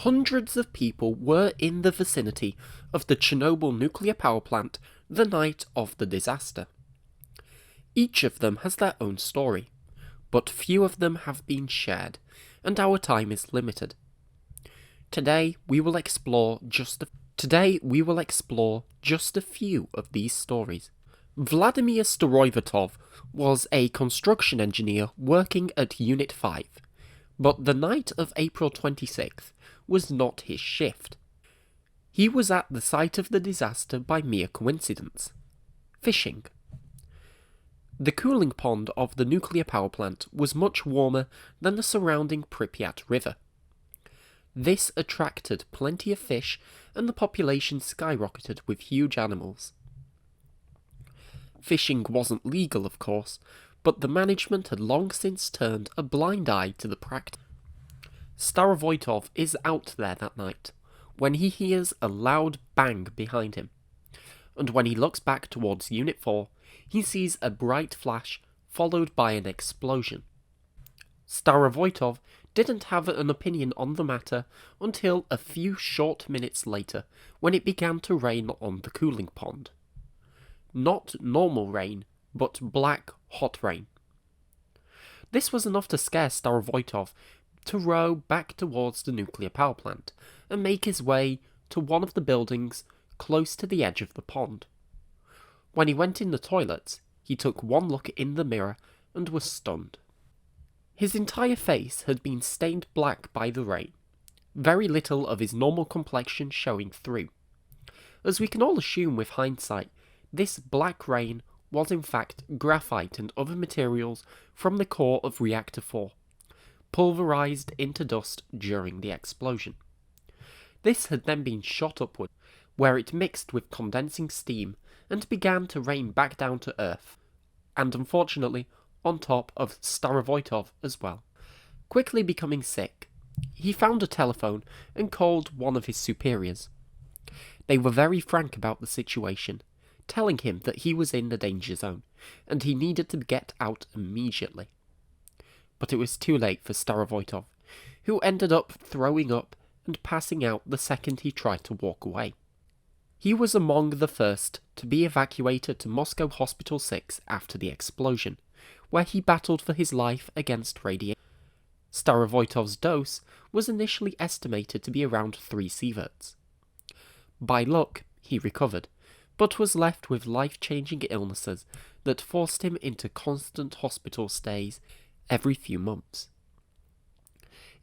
Hundreds of people were in the vicinity of the Chernobyl Nuclear Power Plant the night of the disaster. Each of them has their own story, but few of them have been shared, and our time is limited. Today we will explore just a few of these stories. Vladimir Stov was a construction engineer working at Unit 5, but the night of April 26th was not his shift. He was at the site of the disaster by mere coincidence. Fishing. The cooling pond of the nuclear power plant was much warmer than the surrounding Pripyat River. This attracted plenty of fish, and the population skyrocketed with huge animals. Fishing wasn't legal, of course, but the management had long since turned a blind eye to the practice. Starovoytov is out there that night, when he hears a loud bang behind him, and when he looks back towards Unit 4, he sees a bright flash followed by an explosion. Starovoytov didn't have an opinion on the matter until a few short minutes later, when it began to rain on the cooling pond. Not normal rain, but black, hot rain. This was enough to scare Starovoytov to row back towards the nuclear power plant and make his way to one of the buildings close to the edge of the pond. When he went in the toilets, he took one look in the mirror and was stunned. His entire face had been stained black by the rain, very little of his normal complexion showing through. As we can all assume with hindsight, this black rain was in fact graphite and other materials from the core of Reactor 4, pulverized into dust during the explosion. This had then been shot upward, where it mixed with condensing steam and began to rain back down to Earth, and unfortunately on top of Starovoytov as well. Quickly becoming sick, he found a telephone and called one of his superiors. They were very frank about the situation, telling him that he was in the danger zone, and he needed to get out immediately. But it was too late for Starovoytov, who ended up throwing up and passing out the second he tried to walk away. He was among the first to be evacuated to Moscow Hospital 6 after the explosion, where he battled for his life against radiation. Starovoytov's dose was initially estimated to be around 3 sieverts. By luck, he recovered, but was left with life-changing illnesses that forced him into constant hospital stays every few months.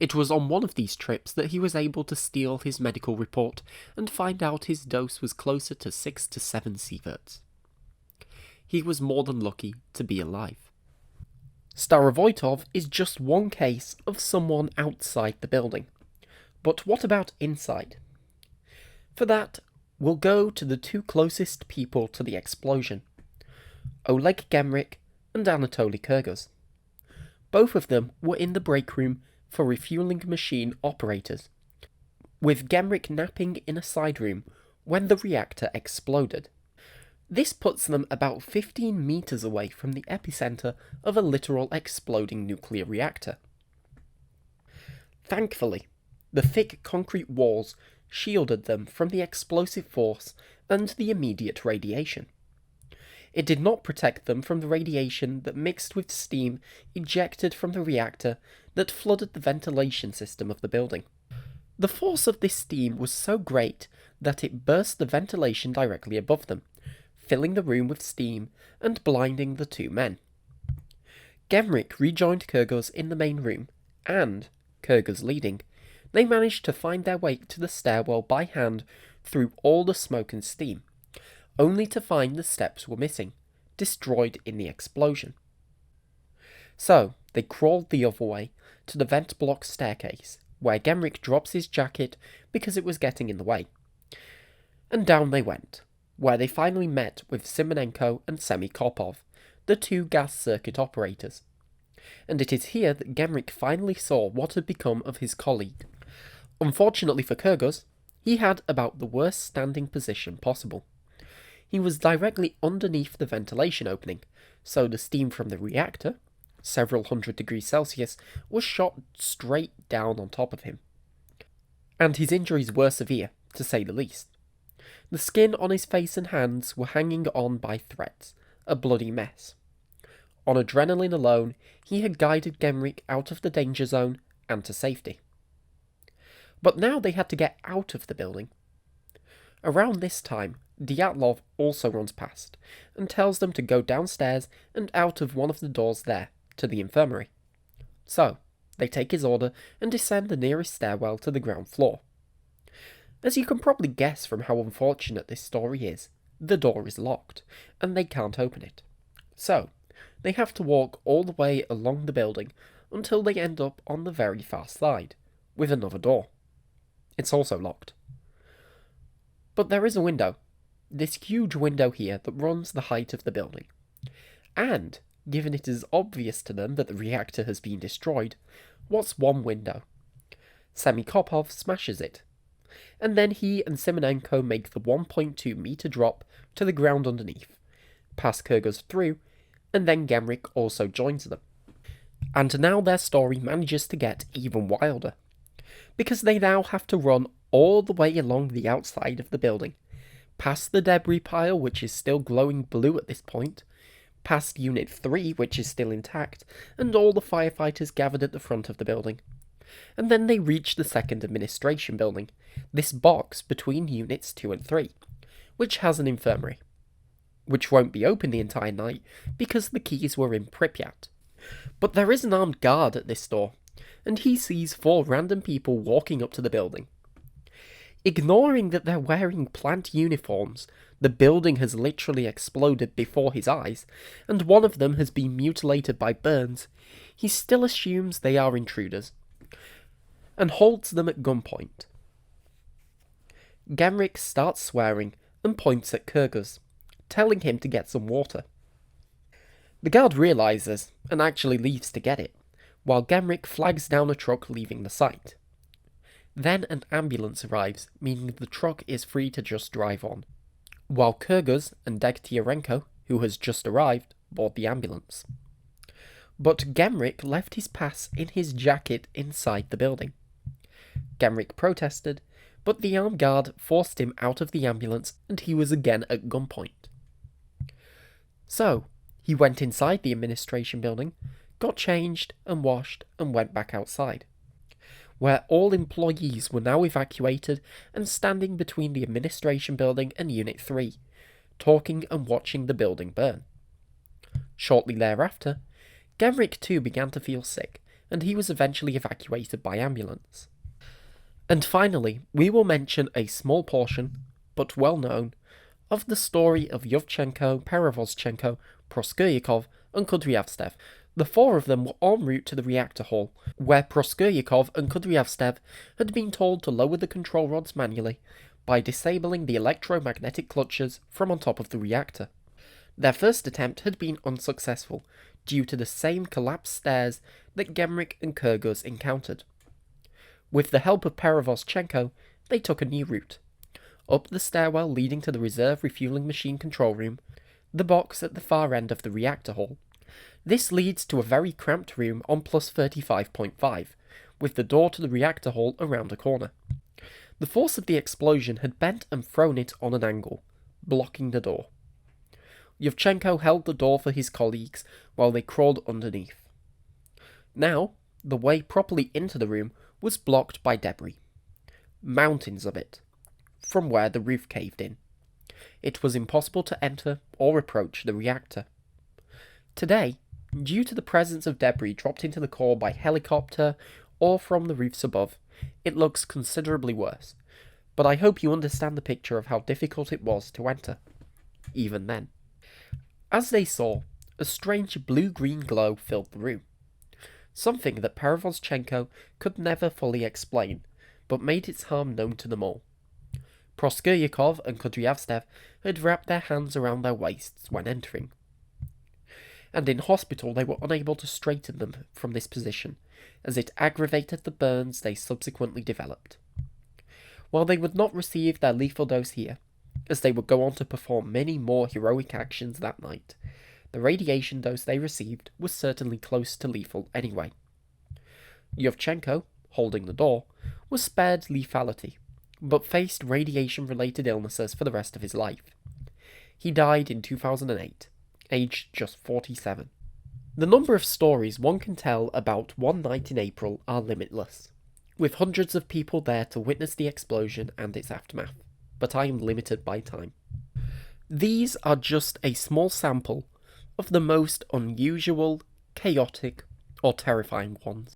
It was on one of these trips that he was able to steal his medical report and find out his dose was closer to 6 to 7 sieverts. He was more than lucky to be alive. Starovoytov is just one case of someone outside the building. But what about inside? For that, we'll go to the two closest people to the explosion, Oleg Gemrich and Anatoly Kurguz. Both of them were in the break room for refueling machine operators, with Gemrich napping in a side room when the reactor exploded. This puts them about 15 meters away from the epicenter of a literal exploding nuclear reactor. Thankfully, the thick concrete walls shielded them from the explosive force and the immediate radiation. It did not protect them from the radiation that mixed with steam ejected from the reactor that flooded the ventilation system of the building. The force of this steam was so great that it burst the ventilation directly above them, filling the room with steam and blinding the two men. Gemrich rejoined Kurguz in the main room, and, Kurguz leading, they managed to find their way to the stairwell by hand through all the smoke and steam, only to find the steps were missing, destroyed in the explosion. So, they crawled the other way to the vent block staircase, where Gemrich drops his jacket because it was getting in the way. And down they went, where they finally met with Simonenko and Semikopov, the two gas circuit operators. And it is here that Gemrich finally saw what had become of his colleague. Unfortunately for Kurguz, he had about the worst standing position possible. He was directly underneath the ventilation opening, so the steam from the reactor, several hundred degrees Celsius, was shot straight down on top of him. and his injuries were severe, to say the least. The skin on his face and hands were hanging on by threads, a bloody mess. On adrenaline alone, he had guided Gemrick out of the danger zone and to safety. But now they had to get out of the building. Around this time, Dyatlov also runs past and tells them to go downstairs and out of one of the doors there, to the infirmary. So, they take his order and descend the nearest stairwell to the ground floor. As you can probably guess from how unfortunate this story is, the door is locked, and they can't open it. So, they have to walk all the way along the building until they end up on the very far side, with another door. It's also locked. But there is a window, this huge window here that runs the height of the building. And, given it is obvious to them that the reactor has been destroyed, what's one window? Semikopov smashes it. And then he and Simonenko make the 1.2 meter drop to the ground underneath, past Kurgos through, and then Gemrick also joins them. And now their story manages to get even wilder, because they now have to run all the way along the outside of the building, past the debris pile which is still glowing blue at this point, past Unit 3 which is still intact, and all the firefighters gathered at the front of the building. And then they reach the second administration building, this box between Units 2 and 3, which has an infirmary, which won't be open the entire night because the keys were in Pripyat. But there is an armed guard at this door, and he sees 4 random people walking up to the building. Ignoring that they're wearing plant uniforms, the building has literally exploded before his eyes, and one of them has been mutilated by burns, he still assumes they are intruders, and holds them at gunpoint. Gemrick starts swearing and points at Kurgos, telling him to get some water. The guard realises and actually leaves to get it, while Gemrick flags down a truck leaving the site. Then an ambulance arrives, meaning the truck is free to just drive on, while Kurgos and Degtyarenko, who has just arrived, board the ambulance. But Gemrick left his pass in his jacket inside the building. Gemrick protested, but the armed guard forced him out of the ambulance and he was again at gunpoint. So, he went inside the administration building, got changed and washed and went back outside, where all employees were now evacuated and standing between the administration building and Unit 3, talking and watching the building burn. Shortly thereafter, Gemrick too began to feel sick, and he was eventually evacuated by ambulance. And finally, we will mention a small portion, but well known, of the story of Yevchenko, Perevoschenko, Proskyakov, and Kudryavtsev. The 4 of them were en route to the reactor hall, where Proskyakov and Kudryavtsev had been told to lower the control rods manually by disabling the electromagnetic clutches from on top of the reactor. Their first attempt had been unsuccessful, due to the same collapsed stairs that Gemrick and Kurgos encountered. With the help of Perevoschenko, they took a new route, up the stairwell leading to the reserve refueling machine control room, the box at the far end of the reactor hall. This leads to a very cramped room on plus 35.5, with the door to the reactor hall around a corner. The force of the explosion had bent and thrown it on an angle, blocking the door. Yevchenko held the door for his colleagues while they crawled underneath. Now, the way properly into the room was blocked by debris. Mountains of it, from where the roof caved in. It was impossible to enter or approach the reactor. Today, due to the presence of debris dropped into the core by helicopter or from the roofs above, it looks considerably worse, but I hope you understand the picture of how difficult it was to enter, even then. As they saw, a strange blue-green glow filled the room, something that Perevoschenko could never fully explain, but made its harm known to them all. Proskyakov and Kudryavtsev had wrapped their hands around their waists when entering, and in hospital they were unable to straighten them from this position, as it aggravated the burns they subsequently developed. While they would not receive their lethal dose here, as they would go on to perform many more heroic actions that night, the radiation dose they received was certainly close to lethal anyway. Yevchenko, holding the door, was spared lethality, but faced radiation-related illnesses for the rest of his life. He died in 2008, aged just 47. The number of stories one can tell about one night in April are limitless, with hundreds of people there to witness the explosion and its aftermath, but I am limited by time. These are just a small sample of the most unusual, chaotic, or terrifying ones.